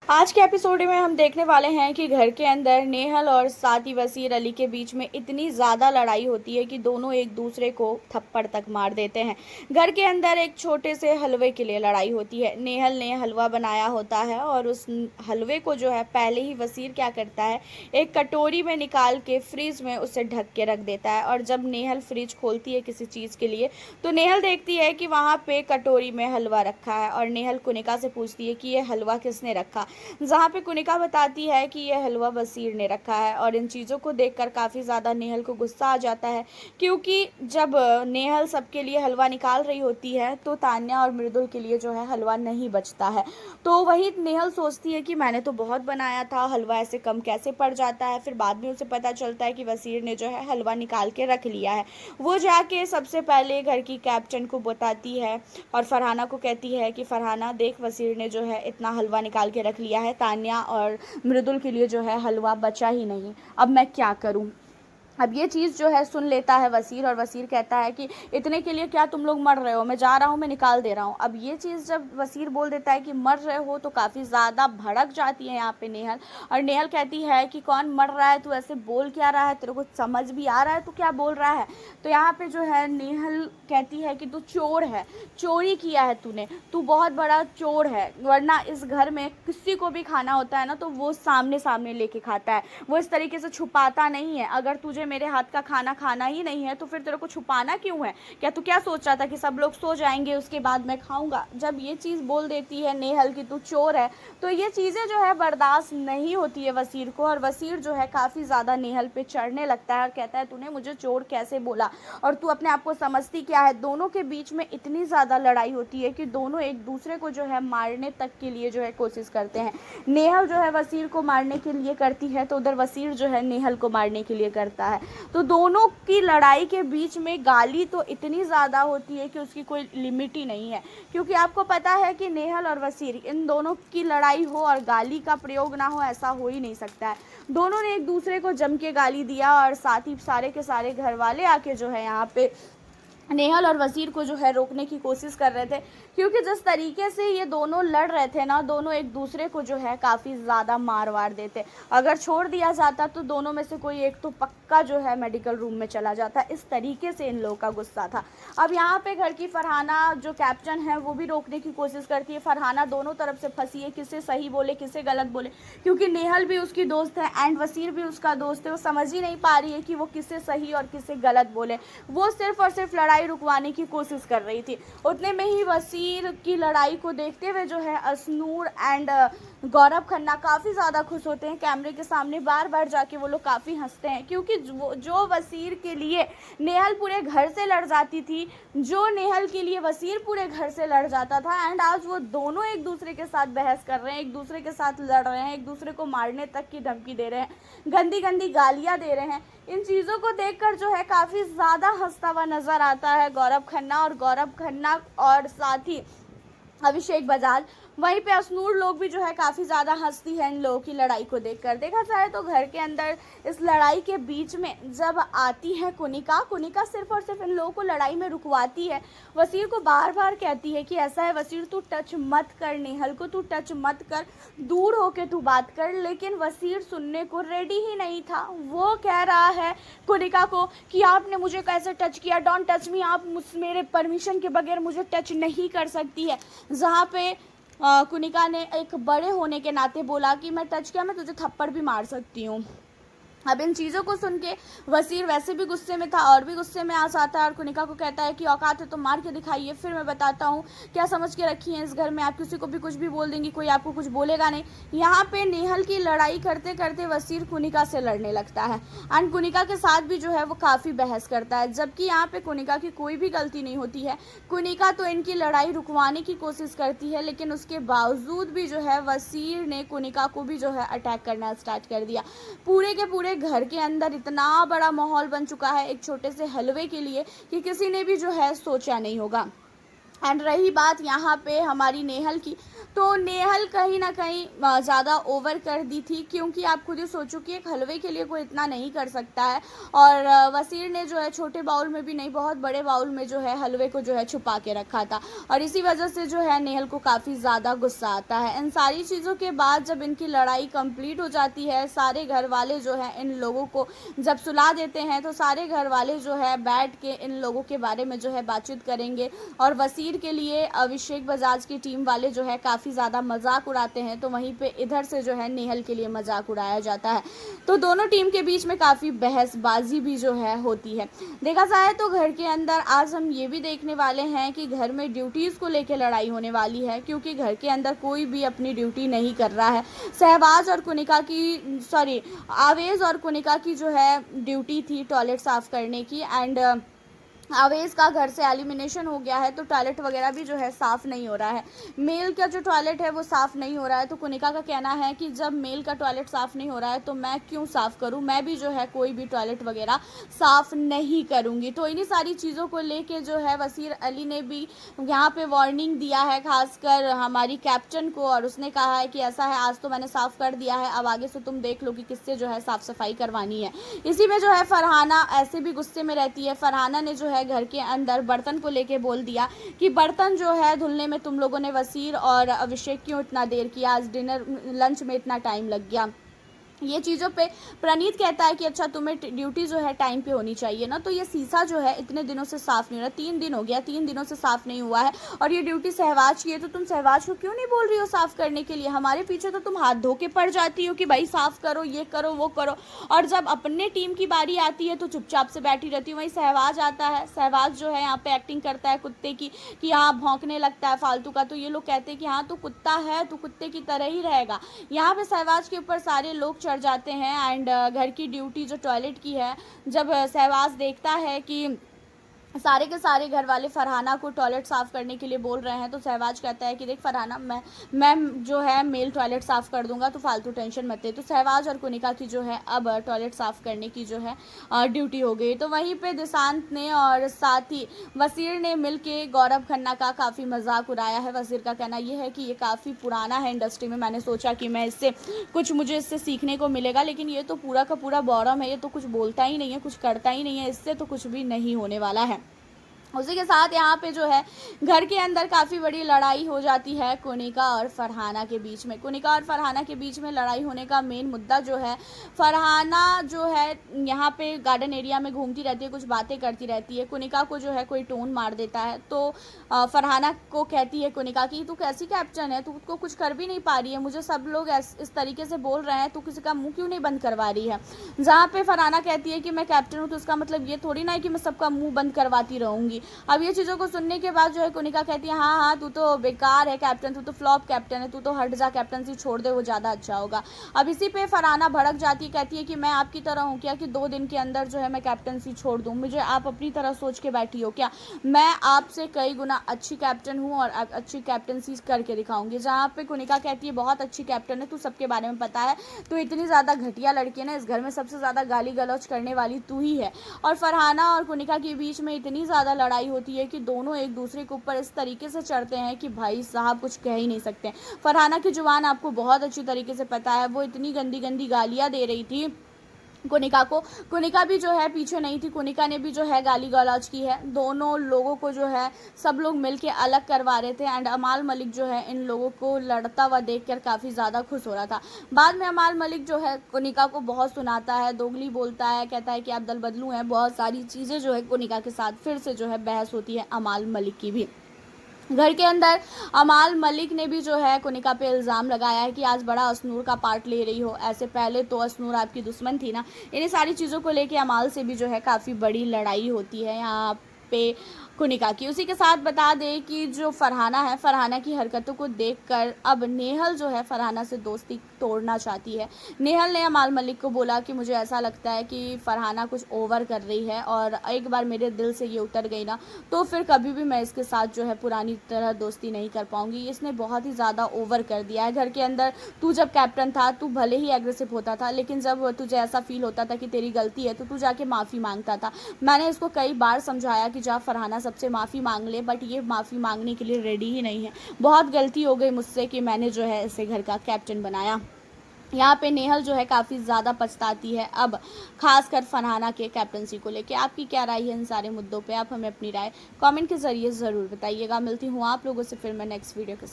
आज के एपिसोड में हम देखने वाले हैं कि घर के अंदर नेहल और साथ ही वसीर अली के बीच में इतनी ज़्यादा लड़ाई होती है कि दोनों एक दूसरे को थप्पड़ तक मार देते हैं। घर के अंदर एक छोटे से हलवे के लिए लड़ाई होती है। नेहल ने हलवा बनाया होता है और उस हलवे को जो है पहले ही वसीर क्या करता है, एक कटोरी में निकाल के फ्रिज में उसे ढक के रख देता है। और जब नेहल फ्रिज खोलती है किसी चीज़ के लिए तो नेहल देखती है कि वहाँ पे कटोरी में हलवा रखा है और नेहल कुनिका से पूछती है कि ये हलवा किसने रखा, जहाँ पे कुनिका बताती है कि यह हलवा वसीर ने रखा है। और इन चीज़ों को देखकर काफ़ी ज़्यादा नेहल को गुस्सा आ जाता है, क्योंकि जब नेहल सबके लिए हलवा निकाल रही होती है तो तान्या और मृदुल के लिए जो है हलवा नहीं बचता है। तो वही नेहल सोचती है कि मैंने तो बहुत बनाया था, हलवा ऐसे कम कैसे पड़ जाता है। फिर बाद में उसे पता चलता है कि वसीर ने जो है हलवा निकाल के रख लिया है। वो जाके सबसे पहले घर की कैप्टन को बताती है और फरहाना को कहती है कि फरहाना देख, वसीर ने जो है इतना हलवा निकाल के रख लिया है, तान्या और मृदुल के लिए जो है हलवा बचा ही नहीं, अब मैं क्या करूं। अब ये चीज़ जो है सुन लेता है वसीर और वसीर कहता है कि इतने के लिए क्या तुम लोग मर रहे हो, मैं जा रहा हूँ, मैं निकाल दे रहा हूँ। अब ये चीज़ जब वसीर बोल देता है कि मर रहे हो तो काफ़ी ज़्यादा भड़क जाती है यहाँ पे नेहल। और नेहल कहती है कि कौन मर रहा है, तू ऐसे बोल क्या रहा है, तेरे को समझ भी आ रहा है तू क्या बोल रहा है। तो यहाँ पे जो है नेहल कहती है कि तू चोर है, चोरी किया है तूने, तू बहुत बड़ा चोर है, वरना इस घर में किसी को भी खाना होता है ना तो वो सामने सामने लेके खाता है, वो इस तरीके से छुपाता नहीं है। अगर तुझे मेरे हाथ का खाना खाना ही नहीं है तो फिर तेरे को छुपाना क्यों है, क्या तू क्या सोच रहा था कि सब लोग सो जाएंगे उसके बाद मैं खाऊंगा। जब ये चीज़ बोल देती है नेहल कि तू चोर है तो ये चीज़ें जो है बर्दाश्त नहीं होती है वसीर को, और वसीर जो है काफ़ी ज़्यादा नेहल पे चढ़ने लगता है और कहता है तूने मुझे चोर कैसे बोला और तू अपने आप को समझती क्या है। दोनों के बीच में इतनी ज़्यादा लड़ाई होती है कि दोनों एक दूसरे को जो है मारने तक के लिए जो है कोशिश करते हैं। नेहल जो है वसीर को मारने के लिए करती है तो उधर वसीर जो है नेहल को मारने के लिए करता है। तो दोनों की लड़ाई के बीच में गाली तो इतनी ज़्यादा होती है कि उसकी कोई लिमिट ही नहीं है, क्योंकि आपको पता है कि नेहल और वसीर इन दोनों की लड़ाई हो और गाली का प्रयोग ना हो ऐसा हो ही नहीं सकता है। दोनों ने एक दूसरे को जम के गाली दिया और साथ ही सारे के सारे घर वाले आके जो है यहाँ पे नेहल और वसीर को जो है रोकने की कोशिश कर रहे थे, क्योंकि जिस तरीके से ये दोनों लड़ रहे थे ना, दोनों एक दूसरे को जो है काफ़ी ज़्यादा मार वार देते। अगर छोड़ दिया जाता तो दोनों में से कोई एक तो पक्का जो है मेडिकल रूम में चला जाता। इस तरीके से इन लोगों का गुस्सा था। अब यहाँ पे घर की फरहाना जो कैप्टन है वो भी रोकने की कोशिश करती है। फरहाना दोनों तरफ से फंसी है, किसे सही बोले किसे गलत बोले, क्योंकि नेहल भी उसकी दोस्त है एंड वसीर भी उसका दोस्त है। वो समझ ही नहीं पा रही है कि वो किसे सही और किसे गलत बोले। वो सिर्फ और सिर्फ लड़ाई रुकवाने की कोशिश कर रही थी। उतने में ही वसीर की लड़ाई को देखते हुए जो है असनूर एंड गौरव खन्ना काफ़ी ज़्यादा खुश होते हैं। कैमरे के सामने बार बार जाके वो लोग काफ़ी हंसते हैं, क्योंकि जो वसीर के लिए नेहल पूरे घर से लड़ जाती थी, जो नेहल के लिए वसीर पूरे घर से लड़ जाता था, एंड आज वो दोनों एक दूसरे के साथ बहस कर रहे हैं, एक दूसरे के साथ लड़ रहे हैं, एक दूसरे को मारने तक की धमकी दे रहे हैं, गंदी गंदी गालियाँ दे रहे हैं। इन चीज़ों को देखकर जो है काफ़ी ज़्यादा हंसता हुआ नज़र आता है गौरव खन्ना और साथ ही अभिषेक बजाज। वहीं पे असनूर लोग भी जो है काफ़ी ज़्यादा हंसती है इन लोगों की लड़ाई को देखकर। देखा जाए तो घर के अंदर इस लड़ाई के बीच में जब आती है कुनिका सिर्फ और सिर्फ इन लोगों को लड़ाई में रुकवाती है। वसीर को बार बार कहती है कि ऐसा है वसीर, तू टच मत कर नेहल को, तू टच मत कर, दूर होके तू बात कर। लेकिन वसीर सुनने को रेडी ही नहीं था। वो कह रहा है कुनिका को कि आपने मुझे कैसे टच किया, डोंट टच मी, आप मेरे परमिशन के बगैर मुझे टच नहीं कर सकती है। जहाँ पे कुनिका ने एक बड़े होने के नाते बोला कि मैं टच किया, मैं तुझे थप्पड़ भी मार सकती हूँ। अब इन चीज़ों को सुन के वसीर वैसे भी गुस्से में था और भी गुस्से में आ जाता है और कुनिका को कहता है कि औकात है तो मार के दिखाइए, फिर मैं बताता हूँ क्या समझ के रखी है इस घर में, आप किसी को भी कुछ भी बोल देंगी, कोई आपको कुछ बोलेगा नहीं। यहाँ पे नेहल की लड़ाई करते करते वसीर कुनिका से लड़ने लगता है एंड कुनिका के साथ भी जो है वो काफ़ी बहस करता है, जबकि यहाँ पे कुनिका की कोई भी गलती नहीं होती है। कुनिका तो इनकी लड़ाई रुकवाने की कोशिश करती है, लेकिन उसके बावजूद भी जो है वसीर ने कुनिका को भी जो है अटैक करना स्टार्ट कर दिया। पूरे के पूरे घर के अंदर इतना बड़ा माहौल बन चुका है एक छोटे से हलवे के लिए कि किसी ने भी जो है सोचा नहीं होगा। एंड रही बात यहाँ पे हमारी नेहल की, तो नेहल कहीं ना कहीं ज़्यादा ओवर कर दी थी, क्योंकि आप खुद ही सोचो कि एक हलवे के लिए कोई इतना नहीं कर सकता है। और वसीर ने जो है छोटे बाउल में भी नहीं, बहुत बड़े बाउल में जो है हलवे को जो है छुपा के रखा था, और इसी वजह से जो है नेहल को काफ़ी ज़्यादा गुस्सा आता है। इन सारी चीज़ों के बाद जब इनकी लड़ाई कंप्लीट हो जाती है, सारे घर वाले जो है इन लोगों को जब सुला देते हैं, तो सारे घर वाले जो है बैठ के इन लोगों के बारे में जो है बातचीत करेंगे। और वसीर के लिए अभिषेक बजाज की टीम वाले जो है काफ़ी ज़्यादा मजाक उड़ाते हैं, तो वहीं पे इधर से जो है नेहल के लिए मजाक उड़ाया जाता है। तो दोनों टीम के बीच में काफ़ी बहसबाजी भी जो है होती है। देखा जाए तो घर के अंदर आज हम ये भी देखने वाले हैं कि घर में ड्यूटीज़ को लेकर लड़ाई होने वाली है, क्योंकि घर के अंदर कोई भी अपनी ड्यूटी नहीं कर रहा है। सहवाज और कुनिका की आवेज और कुनिका की जो है ड्यूटी थी टॉयलेट साफ़ करने की, एंड आवेश का घर से एलिमिनेशन हो गया है, तो टॉयलेट वगैरह भी जो है साफ़ नहीं हो रहा है। मेल का जो टॉयलेट है वो साफ़ नहीं हो रहा है, तो कुनिका का कहना है कि जब मेल का टॉयलेट साफ़ नहीं हो रहा है तो मैं क्यों साफ़ करूं, मैं भी जो है कोई भी टॉयलेट वगैरह साफ़ नहीं करूंगी। तो इन्हीं सारी चीज़ों को लेके जो है वसीर अली ने भी यहाँ पे वार्निंग दिया है, खासकर हमारी कैप्टन को, और उसने कहा है कि ऐसा है, आज तो मैंने साफ़ कर दिया है, अब आगे से तुम देख लो कि किससे जो है साफ़ सफाई करवानी है। इसी में जो है फरहाना ऐसे भी गुस्से में रहती है। फरहाना ने जो है घर के अंदर बर्तन को लेके बोल दिया कि बर्तन जो है धुलने में तुम लोगों ने वसीर और अभिषेक क्यों इतना देर किया, आज डिनर लंच में इतना टाइम लग गया। ये चीज़ों पे प्रणीत कहता है कि अच्छा तुम्हें ड्यूटी जो है टाइम पे होनी चाहिए ना, तो ये शीशा जो है इतने दिनों से साफ़ नहीं हो रहा, 3 दिन हो गया, 3 दिनों से साफ़ नहीं हुआ है, और ये ड्यूटी सहवाज की है, तो तुम सहवाज को क्यों नहीं बोल रही हो साफ़ करने के लिए? हमारे पीछे तो तुम हाथ धो के पड़ जाती हो कि भाई साफ़ करो, ये करो, वो करो, और जब अपने टीम की बारी आती है तो चुपचाप से बैठी रहती हो। वहीं सहवाज आता है, सहवाज जो है यहाँ पे एक्टिंग करता है कुत्ते की, कि यहाँ भौंकने लगता है फालतू का, तो ये लोग कहते हैं कि हाँ तो कुत्ता है तो कुत्ते की तरह ही रहेगा। यहाँ पे सहवाज के ऊपर सारे लोग चढ़ जाते हैं, एंड घर की ड्यूटी जो टॉयलेट की है, जब सहवाज देखता है कि सारे के सारे घर वाले फरहाना को टॉयलेट साफ़ करने के लिए बोल रहे हैं, तो सहवाज कहता है कि देख फरहाना, मैं जो है मेल टॉयलेट साफ़ कर दूंगा, तो फालतू टेंशन मत ले। तो सहवाज और कुनिका की जो है अब टॉयलेट साफ़ करने की जो है ड्यूटी हो गई। तो वहीं पे दिशांत ने और साथ ही वसीर ने मिल के गौरव खन्ना का काफ़ी मजाक उड़ाया है। वसीर का कहना यह है कि ये काफ़ी पुराना है इंडस्ट्री में, मैंने सोचा कि मैं इससे मुझे इससे सीखने को मिलेगा, लेकिन ये तो पूरा का पूरा बौरम है, ये तो कुछ बोलता ही नहीं है, कुछ करता ही नहीं है, इससे तो कुछ भी नहीं होने वाला है। उसी के साथ यहाँ पे जो है घर के अंदर काफ़ी बड़ी लड़ाई हो जाती है कुनिका और फरहाना के बीच में। कुनिका और फरहाना के बीच में लड़ाई होने का मेन मुद्दा जो है, फरहाना जो है यहाँ पे गार्डन एरिया में घूमती रहती है, कुछ बातें करती रहती है, कुनिका को जो है कोई टोन मार देता है, तो फरहाना को कहती है कुनिका की तू कैसी कैप्टन है, तू कुछ कर भी नहीं पा रही है, मुझे सब लोग इस तरीके से बोल रहे हैं, तू किसी का मुँह क्यों नहीं बंद करवा रही है। जहाँ पे फरहाना कहती है कि मैं कैप्टन हूँ, तो इसका मतलब ये थोड़ी ना है कि मैं सबका मुँह बंद करवाती रहूँगी। अब ये चीज़ों को सुनने के बाद जो है कुनिका कहती है हाँ हाँ तू तो बेकार है कैप्टन, तू तो फ्लॉप कैप्टन है, तू तो हट जा, कैप्टनसी छोड़ दे, वो ज़्यादा अच्छा होगा। अब इसी पे फरहाना भड़क जाती है, कहती है कि मैं आपकी तरह हूँ क्या कि 2 दिन के अंदर जो है मैं कैप्टनसी छोड़ दूँ, मुझे आप अपनी तरह सोच के बैठी हो क्या? मैं आपसे कई गुना अच्छी कैप्टन हूँ और अच्छी कैप्टनसी करके दिखाऊंगी। जहाँ पे कुनिका कहती है बहुत अच्छी कैप्टन है, तू सबके बारे में पता है, तू इतनी ज़्यादा घटिया लड़की है ना, इस घर में सबसे ज़्यादा गाली गलौज करने वाली तू ही है। और फरहाना और कुनिका के बीच में इतनी ज़्यादा लड़ाई होती है कि दोनों एक दूसरे के ऊपर इस तरीके से चढ़ते हैं कि भाई साहब कुछ कह ही नहीं सकते। फरहाना की जुबान आपको बहुत अच्छी तरीके से पता है, वो इतनी गंदी गंदी गालियाँ दे रही थी कुनिका को। कुनिका भी जो है पीछे नहीं थी, कुनिका ने भी जो है गाली गलौज की है। दोनों लोगों को जो है सब लोग मिलके अलग करवा रहे थे, एंड अमाल मलिक जो है इन लोगों को लड़ता हुआ देखकर काफ़ी ज़्यादा खुश हो रहा था। बाद में अमाल मलिक जो है कुनिका को बहुत सुनाता है, दोगली बोलता है, कहता है कि आप दल बदलू हैं, बहुत सारी चीज़ें जो है कुनिका के साथ फिर से जो है बहस होती है अमाल मलिक की भी। घर के अंदर अमाल मलिक ने भी जो है कुनिका पे इल्ज़ाम लगाया है कि आज बड़ा असनूर का पार्ट ले रही हो, ऐसे पहले तो असनूर आपकी दुश्मन थी ना। इन्हीं सारी चीज़ों को लेके अमाल से भी जो है काफ़ी बड़ी लड़ाई होती है यहाँ पे कुनिका की। उसी के साथ बता दें कि जो फरहाना है, फरहाना की हरकतों को देखकर अब नेहल जो है फरहाना से दोस्ती तोड़ना चाहती है। नेहल ने अमाल मलिक को बोला कि मुझे ऐसा लगता है कि फरहाना कुछ ओवर कर रही है, और एक बार मेरे दिल से ये उतर गई ना तो फिर कभी भी मैं इसके साथ जो है पुरानी तरह दोस्ती नहीं कर पाऊंगी, इसने बहुत ही ज़्यादा ओवर कर दिया है। घर के अंदर तू जब कैप्टन था तू भले ही एग्रेसिव होता था, लेकिन जब तुझे ऐसा फील होता था कि तेरी गलती है तो तू जाके माफ़ी मांगता था। मैंने इसको कई बार समझाया कि जा फरहाना सबसे माफ़ी मांग ले, बट ये माफ़ी मांगने के लिए रेडी ही नहीं है। बहुत गलती हो गई मुझसे कि मैंने जो है इसे घर का कैप्टन बनाया। यहाँ पे नेहल जो है काफ़ी ज़्यादा पछताती है अब, खासकर फरहाना के कैप्टनसी को लेके। आपकी क्या राय है इन सारे मुद्दों पे? आप हमें अपनी राय कमेंट के ज़रिए ज़रूर बताइएगा। मिलती हूँ आप लोगों से फिर मैं नेक्स्ट वीडियो के साथ।